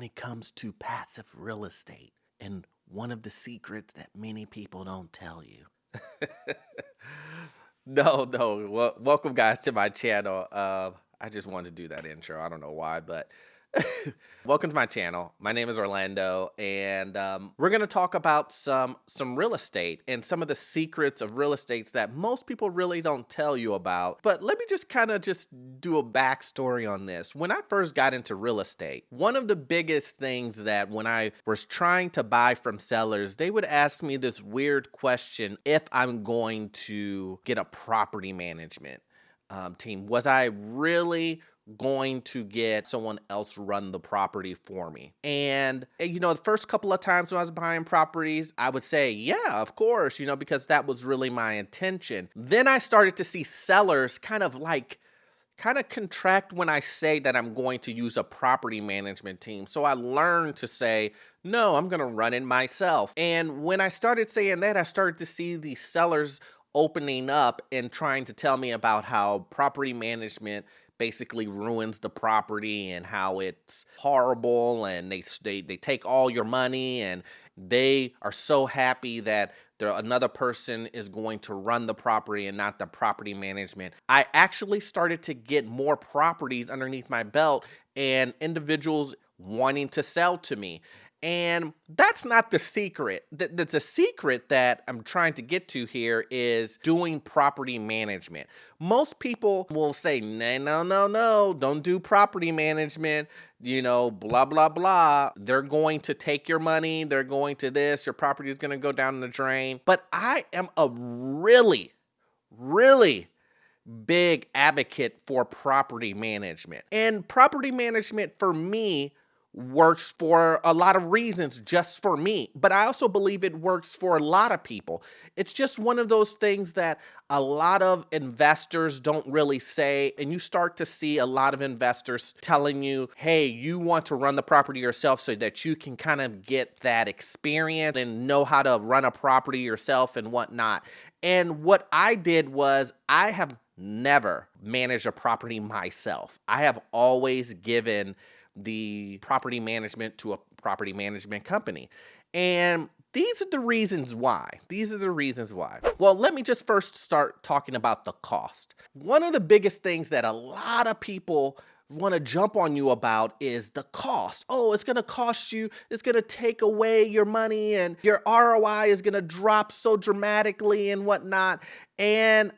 it comes to passive real estate and one of the secrets that many people don't tell you. No. Well, welcome guys to my channel. I just wanted to do that intro. I don't know why, but welcome to my channel. My name is Orlando, and we're gonna talk about some real estate and some of the secrets of real estates that most people really don't tell you about. But let me just kind of just do a backstory on this. When I first got into real estate, one of the biggest things that when I was trying to buy from sellers, they would ask me this weird question: if I'm going to get a property management team, was I really going to get someone else run the property for me? And the first couple of times when I was buying properties, I would say, yeah, of course, because that was really my intention. Then I started to see sellers kind of contract when I say that I'm going to use a property management team. So I learned to say, no, I'm going to run it myself. And when I started saying that, I started to see the sellers opening up and trying to tell me about how property management basically ruins the property and how it's horrible, and they take all your money, and they are so happy that another person is going to run the property and not the property management. I actually started to get more properties underneath my belt and individuals wanting to sell to me. And that's not the secret. That's a secret that I'm trying to get to here is doing property management. Most people say, no, don't do property management, blah, blah, blah. They're going to take your money. They're going to this. Your property is going to go down the drain. But I am a really, really big advocate for property management. And property management for me works for a lot of reasons just for me, but I also believe it works for a lot of people. It's just one of those things that a lot of investors don't really say, and you start to see a lot of investors telling you, hey, you want to run the property yourself so that you can kind of get that experience and know how to run a property yourself and whatnot. And what I did was I have never managed a property myself. I have always given the property management to a property management company. And these are the reasons why. Well, let me just first start talking about the cost. One of the biggest things that a lot of people want to jump on you about is the cost. Oh, it's going to cost you, it's going to take away your money, and your ROI is going to drop so dramatically and whatnot. And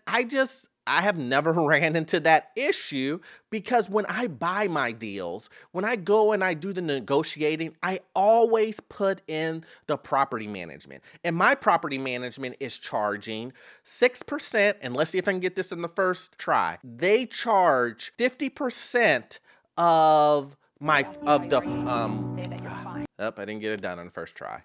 I have never ran into that issue, because when I buy my deals, when I go and I do the negotiating, I always put in the property management. And my property management is charging 6%, and let's see if I can get this in the first try. They charge 50% of I didn't get it done on the first try.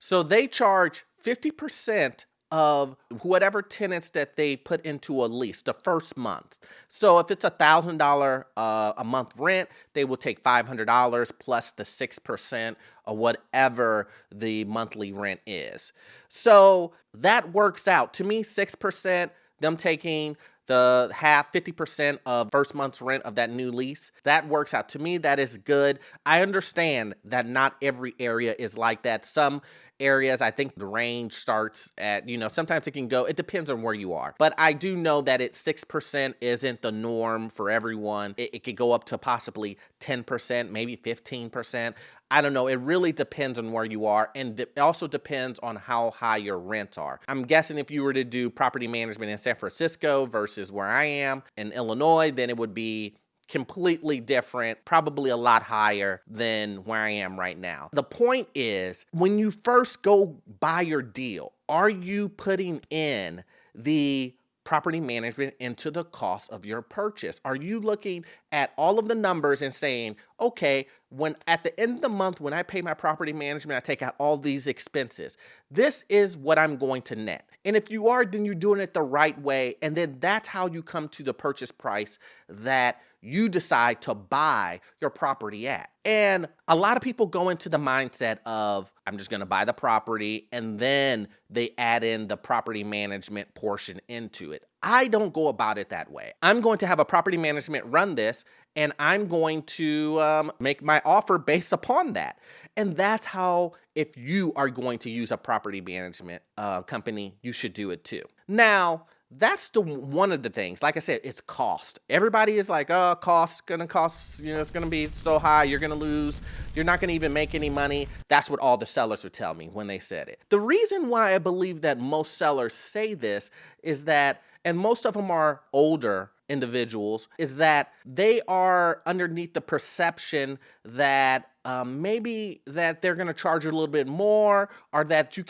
So they charge 50% of whatever tenants that they put into a lease the first month. So if it's $1,000 a month rent, they will take $500 plus the 6% of whatever the monthly rent is. So that works out to me, 6%, them taking the 50% of first month's rent of that new lease. That works out to me. That is good. I understand that not every area is like that. Some areas, I think the range starts at, sometimes it depends on where you are. But I do know that 6% isn't the norm for everyone. It could go up to possibly 10%, maybe 15%. I don't know. It really depends on where you are, and it also depends on how high your rents are. I'm guessing if you were to do property management in San Francisco versus where I am in Illinois, then it would be completely different, probably a lot higher than where I am right now. The point is, when you first go buy your deal, are you putting in the property management into the cost of your purchase? Are you looking at all of the numbers and saying, okay, when at the end of the month, when I pay my property management, I take out all these expenses. This is what I'm going to net. And if you are, then you're doing it the right way. And then that's how you come to the purchase price that you decide to buy your property at. And a lot of people go into the mindset of, I'm just going to buy the property, and then they add in the property management portion into it. I don't go about it that way. I'm going to have a property management run this, and I'm going to make my offer based upon that. And that's how, if you are going to use a property management company, you should do it too. Now, that's one of the things. Like I said, it's cost. Everybody is like, oh, cost gonna cost, it's gonna be so high, you're gonna lose, you're not gonna even make any money. That's what all the sellers would tell me when they said it. The reason why I believe that most sellers say this is that, and most of them are older individuals, is that they are underneath the perception that maybe that they're going to charge you a little bit more, or that you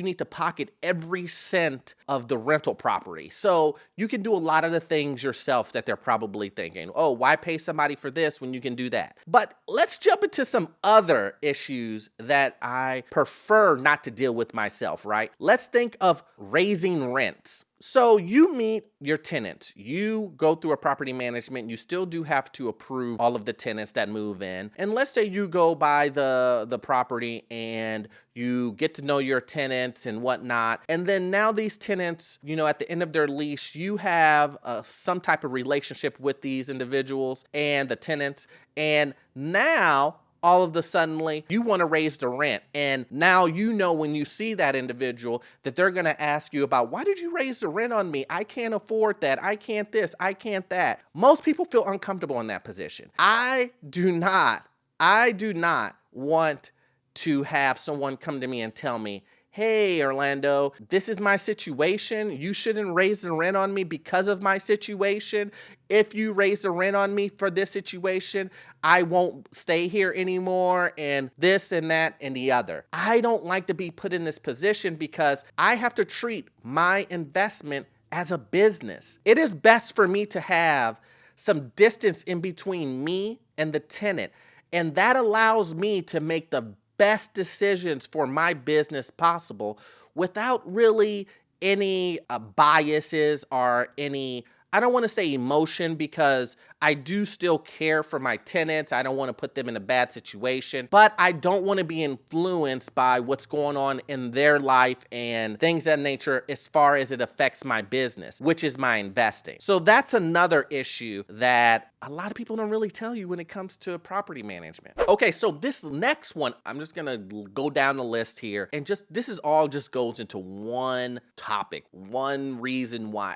need to pocket every cent of the rental property. So you can do a lot of the things yourself that they're probably thinking, oh, why pay somebody for this when you can do that? But let's jump into some other issues that I prefer not to deal with myself, right? Let's think of raising rents. So you meet your tenants, you go through a property management, you still do have to approve all of the tenants that move in. And let's say you go by the property and you get to know your tenants and whatnot. And then now these tenants, at the end of their lease, you have some type of relationship with these individuals and the tenants. And now all of the suddenly you want to raise the rent. And now when you see that individual that they're going to ask you about, why did you raise the rent on me? I can't afford that. I can't this. I can't that. Most people feel uncomfortable in that position. I do not want to have someone come to me and tell me, hey, Orlando, this is my situation. You shouldn't raise the rent on me because of my situation. If you raise the rent on me for this situation, I won't stay here anymore, and this and that and the other. I don't like to be put in this position because I have to treat my investment as a business. It is best for me to have some distance in between me and the tenant, and that allows me to make the best decisions for my business possible without really any biases or any, I don't want to say emotion, because I do still care for my tenants. I don't want to put them in a bad situation, but I don't want to be influenced by what's going on in their life and things of that nature as far as it affects my business, which is my investing. So that's another issue that a lot of people don't really tell you when it comes to property management. Okay, so this next one, I'm just gonna go down the list here, and this is all just goes into one topic, one reason why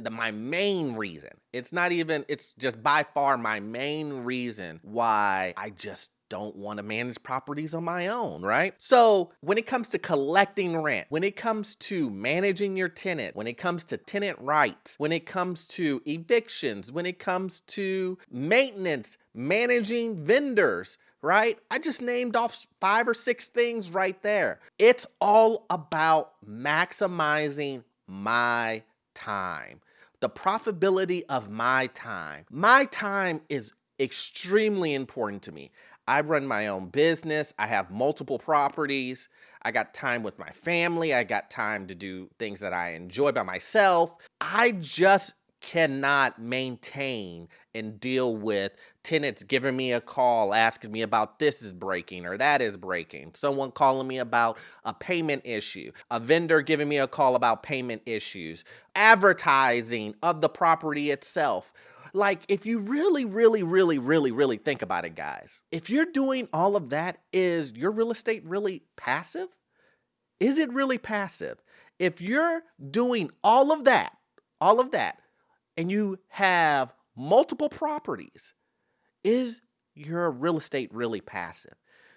my main reason. It's just by far my main reason why I just don't want to manage properties on my own, right? So when it comes to collecting rent, when it comes to managing your tenant, when it comes to tenant rights, when it comes to evictions, when it comes to maintenance, managing vendors, right? I just named off 5 or 6 things right there. It's all about maximizing my time. The profitability of my time. My time is extremely important to me. I run my own business. I have multiple properties. I got time with my family. I got time to do things that I enjoy by myself. I just cannot maintain and deal with tenants giving me a call, asking me about this is breaking or that is breaking, someone calling me about a payment issue, a vendor giving me a call about payment issues, advertising of the property itself. Like, if you really, really, really, really, really think about it, guys, if you're doing all of that, is your real estate really passive? Is it really passive? If you're doing all of that, and you have multiple properties, is your real estate really passive?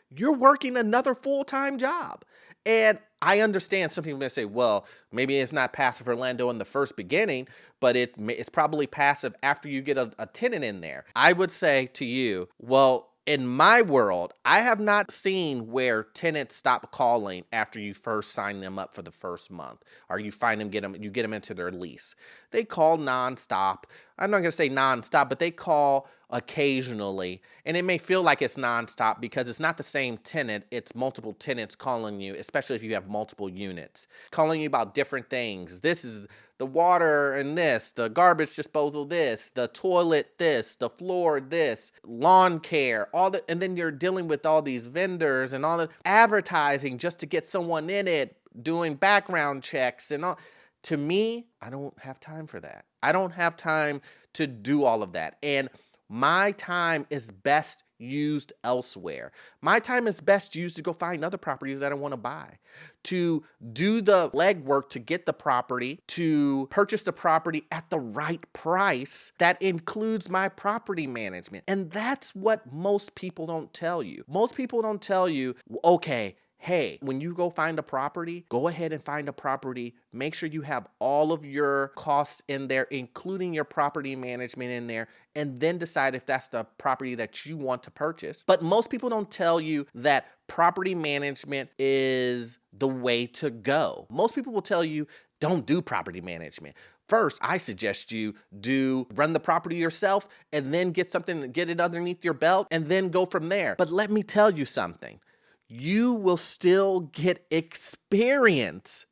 You're working another full-time job. And I understand some people may say, well, maybe it's not passive, Orlando, in the first beginning, but it's probably passive after you get a tenant in there. I would say to you, well, in my world, I have not seen where tenants stop calling after you first sign them up for the first month, or you get them into their lease. They call nonstop. I'm not going to say nonstop, but they call occasionally, and it may feel like it's nonstop because it's not the same tenant. It's multiple tenants calling you, especially if you have multiple units, calling you about different things. This is the water and this, the garbage disposal this, the toilet this, the floor this, lawn care, and then you're dealing with all these vendors and all the advertising just to get someone in it, doing background checks and all. To me, I don't have time for that. I don't have time to do all of that. And my time is best used elsewhere. My time is best used to go find other properties that I want to buy, to do the legwork to get the property, to purchase the property at the right price that includes my property management. And that's what most people don't tell you. Most people don't tell you, okay, hey, when you go find a property, go ahead and find a property. Make sure you have all of your costs in there, including your property management in there, and then decide if that's the property that you want to purchase. But most people don't tell you that property management is the way to go. Most people will tell you, don't do property management. First, I suggest you run the property yourself and then get it underneath your belt and then go from there. But let me tell you something. You will still get experience.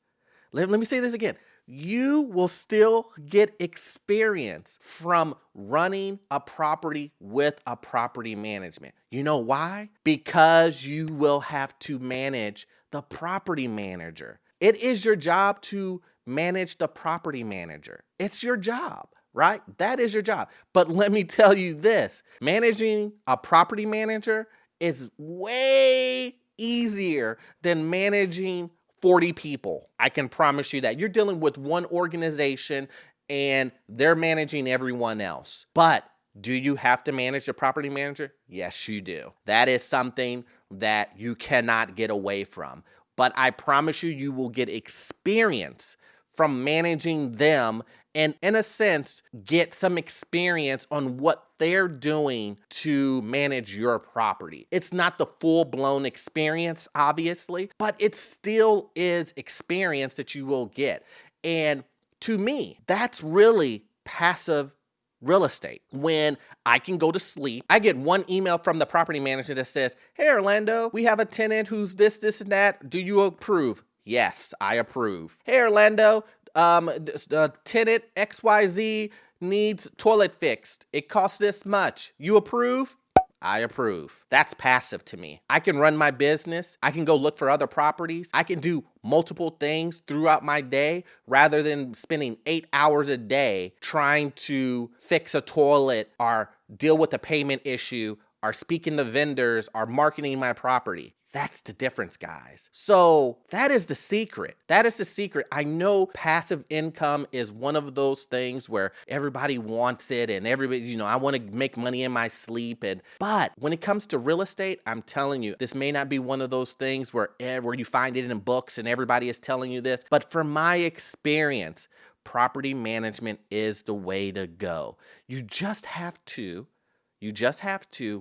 Let me say this again. You will still get experience from running a property with a property management. You know why? Because you will have to manage the property manager. It is your job to manage the property manager. It's your job, right? That is your job. But let me tell you this, managing a property manager is way easier than managing 40 people. I can promise you that. You're dealing with one organization and they're managing everyone else. But do you have to manage the property manager? Yes, you do. That is something that you cannot get away from. But I promise you, you will get experience from managing them and, in a sense, get some experience on what they're doing to manage your property. It's not the full-blown experience, obviously, but it still is experience that you will get. And to me, that's really passive real estate. When I can go to sleep, I get one email from the property manager that says, hey, Orlando, we have a tenant who's this, and that. Do you approve? Yes, I approve. Hey, Orlando, tenant XYZ needs toilet fixed. It costs this much. You approve? I approve. That's passive to me. I can run my business. I can go look for other properties. I can do multiple things throughout my day rather than spending 8 hours a day trying to fix a toilet or deal with a payment issue or speaking to vendors or marketing my property. That's the difference, guys. So that is the secret. That is the secret. I know passive income is one of those things where everybody wants it and everybody, I want to make money in my sleep. But when it comes to real estate, I'm telling you, this may not be one of those things where you find it in books and everybody is telling you this. But from my experience, property management is the way to go. You just have to,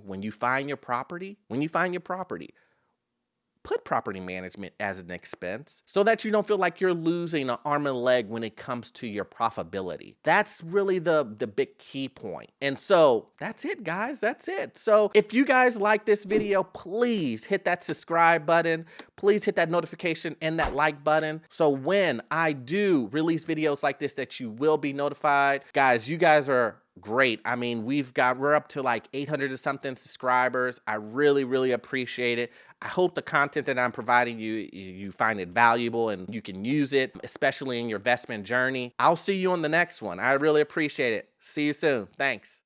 when you find your property, put property management as an expense so that you don't feel like you're losing an arm and a leg when it comes to your profitability. That's really the big key point. And so that's it, guys. That's it. So if you guys like this video, please hit that subscribe button. Please hit that notification and that like button. So when I do release videos like this, that you will be notified. Guys, you guys are great. I mean, we're up to like 800 and something subscribers. I really, really appreciate it. I hope the content that I'm providing you find it valuable and you can use it, especially in your investment journey. I'll see you on the next one. I really appreciate it. See you soon. Thanks.